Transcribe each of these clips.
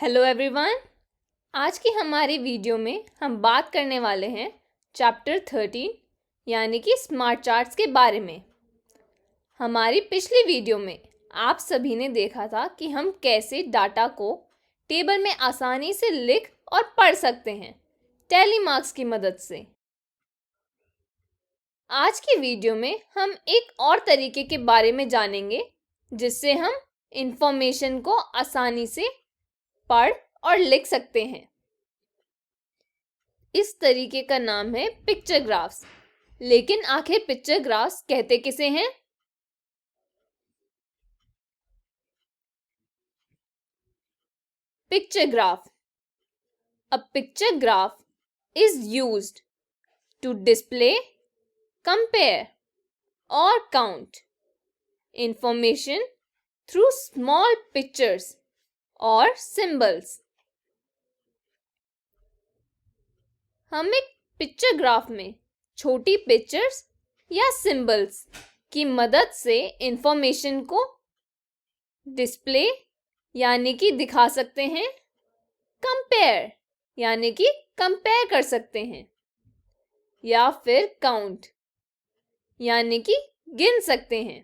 Hello everyone. आज की हमारी वीडियो में हम बात करने वाले हैं चैप्टर 13 यानी कि स्मार्ट चार्ट्स के बारे में। हमारी पिछली वीडियो में आप सभी ने देखा था कि हम कैसे डाटा को टेबल में आसानी से लिख और पढ़ सकते हैं टैली मार्क्स की मदद से। आज की वीडियो में हम एक और तरीके के बारे में जानेंगे जिससे हम इंफॉर्मेशन को आसानी से पढ़ और लिख सकते हैं। इस तरीके का नाम है पिक्चर ग्राफ्स। लेकिन आखिर पिक्चर ग्राफ्स कहते किसे हैं? Picture graph. A picture graph is used to display, compare or count information through small pictures or symbols। हम एक पिक्चर ग्राफ में छोटी पिक्चर्स या सिंबल्स की मदद से इंफॉर्मेशन को डिस्प्ले यानी कि दिखा सकते हैं, कंपेयर यानी कि कंपेयर कर सकते हैं, या फिर काउंट यानी कि गिन सकते हैं।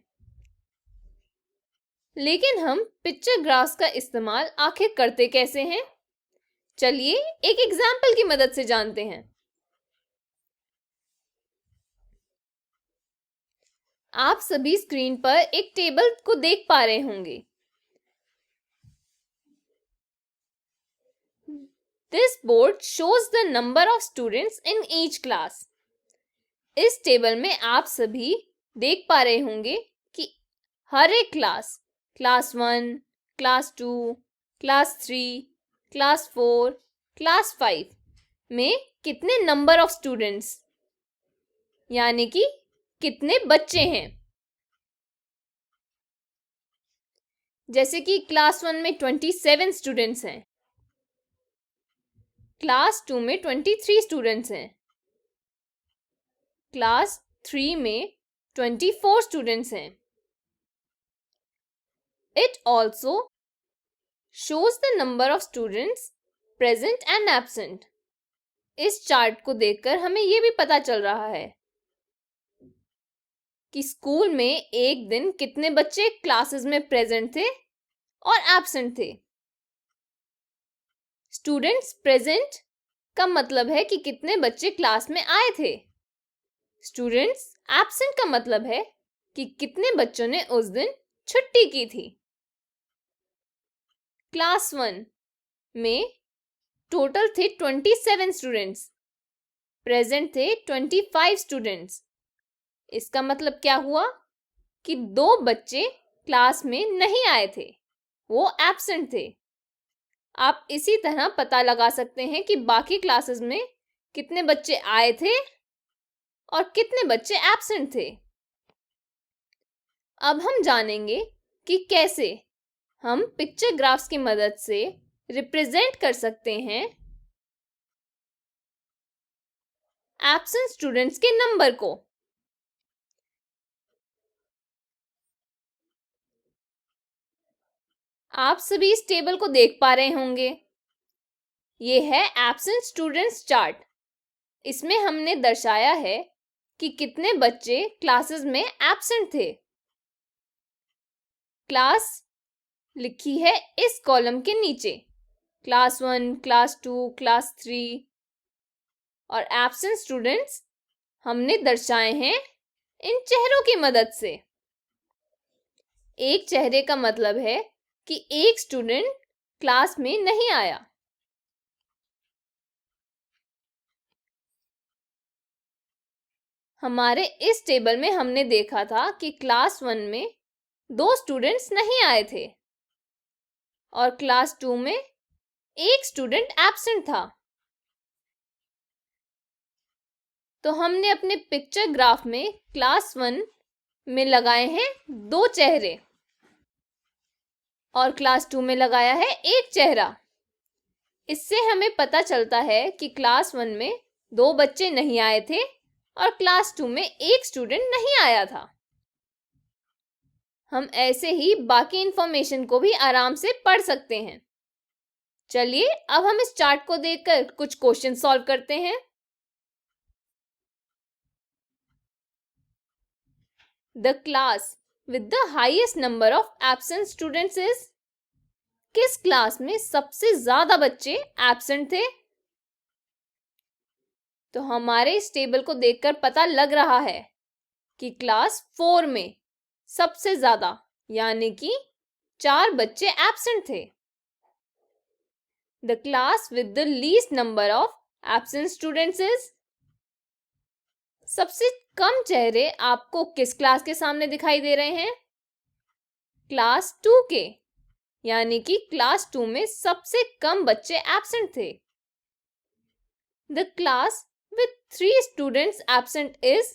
लेकिन हम पिक्चर ग्राफ्स का इस्तेमाल आखिर करते कैसे हैं? चलिए एक एग्जाम्पल की मदद से जानते हैं। आप सभी स्क्रीन पर एक टेबल को देख पा रहे होंगे। This board shows the number of students in each class। इस टेबल में आप सभी देख पा रहे होंगे कि हर एक class 1, class 2, class 3, class 4, class 5 में कितने नंबर ऑफ स्टूडेंट्स यानी कि कितने बच्चे हैं। जैसे कि क्लास 1 में 27 स्टूडेंट्स हैं, क्लास 2 में 23 स्टूडेंट्स हैं, क्लास 3 में 24 स्टूडेंट्स हैं। It also shows the number of students present and absent। इस चार्ट को देखकर हमें यह भी पता चल रहा है कि स्कूल में एक दिन कितने बच्चे क्लासेस में प्रेजेंट थे और एब्सेंट थे। स्टूडेंट्स प्रेजेंट का मतलब है कि कितने बच्चे क्लास में आए थे। स्टूडेंट्स एब्सेंट का मतलब है कि कितने बच्चों ने उस दिन छुट्टी की थी। क्लास 1 में टोटल थे 27 स्टूडेंट्स, प्रेजेंट थे 25 स्टूडेंट्स। इसका मतलब क्या हुआ कि 2 बच्चे क्लास में नहीं आए थे, वो एब्सेंट थे। आप इसी तरह पता लगा सकते हैं कि बाकी क्लासेस में कितने बच्चे आए थे और कितने बच्चे एब्सेंट थे। अब हम जानेंगे कि कैसे हम पिक्चर ग्राफ्स की मदद से रिप्रेजेंट कर सकते हैं एब्सेंट स्टूडेंट्स के नंबर को। आप सभी इस टेबल को देख पा रहे होंगे। यह है एब्सेंट स्टूडेंट्स चार्ट। इसमें हमने दर्शाया है कि कितने बच्चे क्लासेस में एब्सेंट थे। क्लास लिखी है इस कॉलम के नीचे, क्लास 1, क्लास 2, क्लास 3, और एब्सेंट स्टूडेंट्स हमने दर्शाए हैं इन चेहरों की मदद से। एक चेहरे का मतलब है कि एक स्टूडेंट क्लास में नहीं आया। हमारे इस टेबल में हमने देखा था कि क्लास 1 में 2 स्टूडेंट्स नहीं आए थे और क्लास 2 में एक स्टूडेंट एब्सेंट था। तो हमने अपने पिक्चर ग्राफ में क्लास 1 में लगाए हैं 2 चेहरे और क्लास 2 में लगाया है एक चेहरा। इससे हमें पता चलता है कि क्लास 1 में 2 बच्चे नहीं आए थे और क्लास 2 में एक स्टूडेंट नहीं आया था। हम ऐसे ही बाकी इंफॉर्मेशन को भी आराम से पढ़ सकते हैं। चलिए अब हम इस चार्ट को देखकर कुछ क्वेश्चन सॉल्व करते हैं। The class with the highest number of absent students is, किस क्लास में सबसे ज्यादा बच्चे एब्सेंट थे? तो हमारे इस टेबल को देखकर पता लग रहा है कि क्लास 4 में सबसे ज्यादा यानी कि 4 बच्चे एब्सेंट थे। The class with the least number of absent students is, सबसे कम चेहरे आपको किस क्लास के सामने दिखाई दे रहे हैं? क्लास 2 के, यानी कि क्लास 2 में सबसे कम बच्चे एब्सेंट थे। The class with 3 students absent is,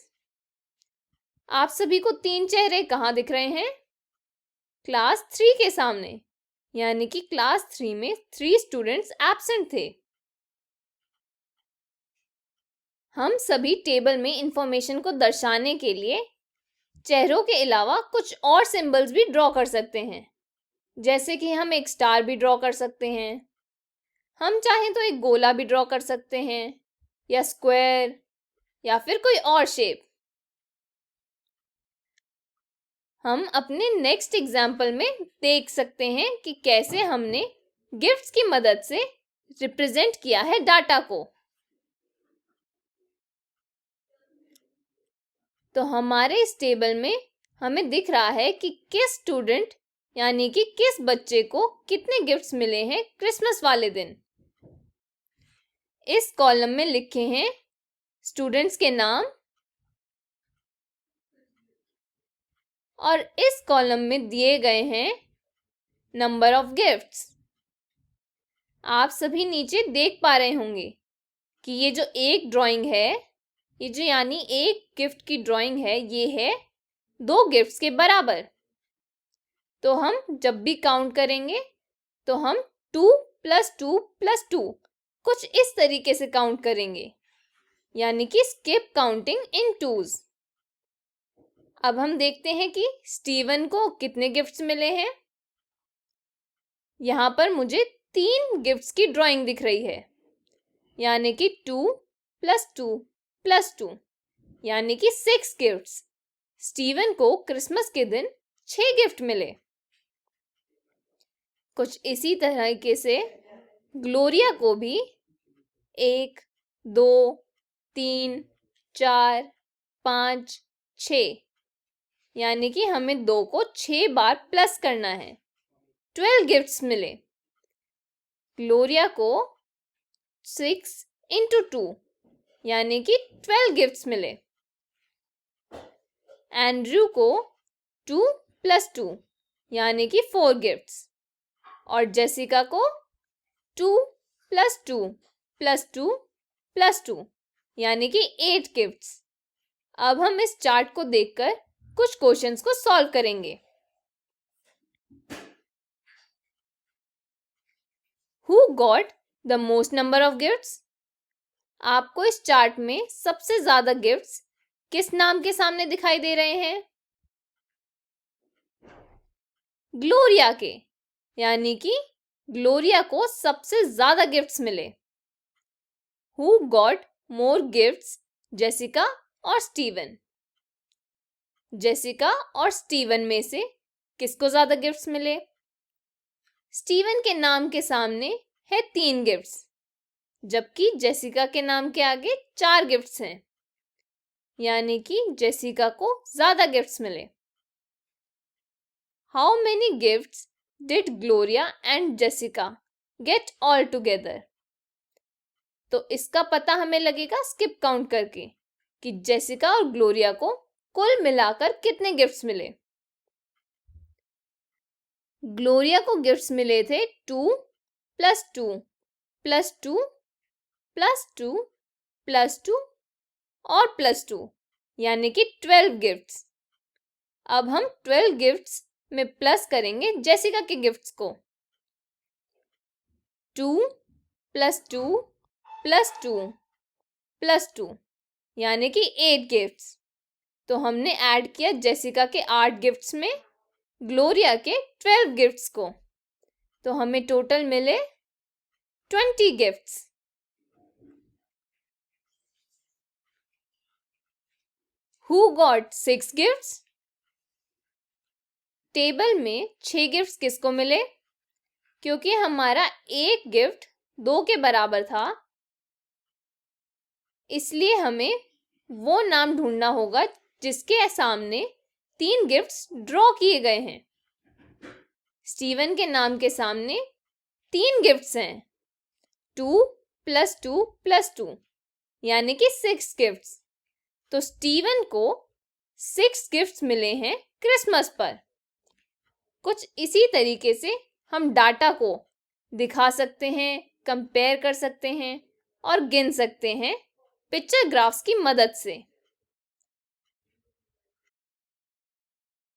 आप सभी को 3 चेहरे कहां दिख रहे हैं? क्लास 3 के सामने, यानी कि क्लास 3 में 3 स्टूडेंट्स एब्सेंट थे। हम सभी टेबल में इंफॉर्मेशन को दर्शाने के लिए चेहरों के अलावा कुछ और सिंबल्स भी ड्रॉ कर सकते हैं, जैसे कि हम एक स्टार भी ड्रॉ कर सकते हैं, हम चाहें तो एक गोला भी ड्रॉ कर सकते हैं, या स्क्वायर, या फिर कोई और शेप। हम अपने नेक्स्ट एग्जाम्पल में देख सकते हैं कि कैसे हमने गिफ्ट्स की मदद से रिप्रेजेंट किया है डाटा को। तो हमारे इस टेबल में हमें दिख रहा है कि किस स्टूडेंट यानी कि किस बच्चे को कितने गिफ्ट्स मिले हैं क्रिसमस वाले दिन। इस कॉलम में लिखे हैं स्टूडेंट्स के नाम, और इस कॉलम में दिए गए हैं नंबर ऑफ गिफ्ट्स। आप सभी नीचे देख पा रहे होंगे कि ये जो एक ड्राइंग है, ये जो यानी एक गिफ्ट की ड्राइंग है, ये है 2 गिफ्ट्स के बराबर। तो हम जब भी काउंट करेंगे तो हम 2 + 2 + 2 कुछ इस तरीके से काउंट करेंगे, यानी कि स्किप काउंटिंग इन टूज। अब हम देखते हैं कि स्टीवन को कितने गिफ्ट्स मिले हैं। यहां पर मुझे 3 गिफ्ट्स की ड्राइंग दिख रही है, यानी कि 2 + 2 + 2, यानी कि 6 गिफ्ट्स। स्टीवन को क्रिसमस के दिन 6 गिफ्ट मिले। कुछ इसी तरीके से ग्लोरिया को भी 1, 2, 3, 4, 5, 6, यानी कि हमें 2 को 6 बार प्लस करना है, 12 गिफ्ट्स मिले। ग्लोरिया को 6 × 2, यानी कि 12 गिफ्ट्स मिले। एंड्रयू को 2 + 2, यानी कि 4 गिफ्ट्स, और जेसिका को 2 + 2 + 2 + 2, यानी कि 8 गिफ्ट्स। अब हम इस चार्ट को देखकर कुछ क्वेश्चंस को सॉल्व करेंगे। Who got the most number of gifts? आपको इस चार्ट में सबसे ज्यादा गिफ्ट्स किस नाम के सामने दिखाई दे रहे हैं? ग्लोरिया के, यानी कि ग्लोरिया को सबसे ज्यादा गिफ्ट्स मिले। Who got more gifts? Jessica और स्टीवन। जेसिका और स्टीवन में से किसको ज्यादा गिफ्ट्स मिले? स्टीवन के नाम के सामने है 3 गिफ्ट्स, जबकि जेसिका के नाम के आगे 4 गिफ्ट्स हैं, यानी कि जेसिका को ज्यादा गिफ्ट्स मिले। How many gifts did Gloria and Jessica get all together? तो इसका पता हमें लगेगा स्किप काउंट करके कि जेसिका और ग्लोरिया को कुल मिलाकर कितने गिफ्ट्स मिले। ग्लोरिया को गिफ्ट्स मिले थे 2 + 2 + 2 + 2 + 2 और +2, यानी कि 12 गिफ्ट्स। अब हम 12 गिफ्ट्स में प्लस करेंगे जेसिका के गिफ्ट्स को। 2 + 2 + 2 + 2, यानी कि 8 गिफ्ट्स। तो हमने ऐड किया जेसिका के 8 गिफ्ट्स में ग्लोरिया के 12 गिफ्ट्स को, तो हमें टोटल मिले 20 gifts. Who got 6 gifts? Table में 6 गिफ्ट्स किसको मिले? क्योंकि हमारा एक गिफ्ट 2 के बराबर था, इसलिए हमें वो नाम ढूंढना होगा जिसके सामने 3 गिफ्ट्स ड्रॉ किए गए हैं। स्टीवन के नाम के सामने 3 गिफ्ट्स हैं, 2 + 2 + 2 यानी कि 6 गिफ्ट्स। तो स्टीवन को 6 गिफ्ट्स मिले हैं क्रिसमस पर। कुछ इसी तरीके से हम डाटा को दिखा सकते हैं, कंपेयर कर सकते हैं और गिन सकते हैं पिक्चर ग्राफ्स की मदद से।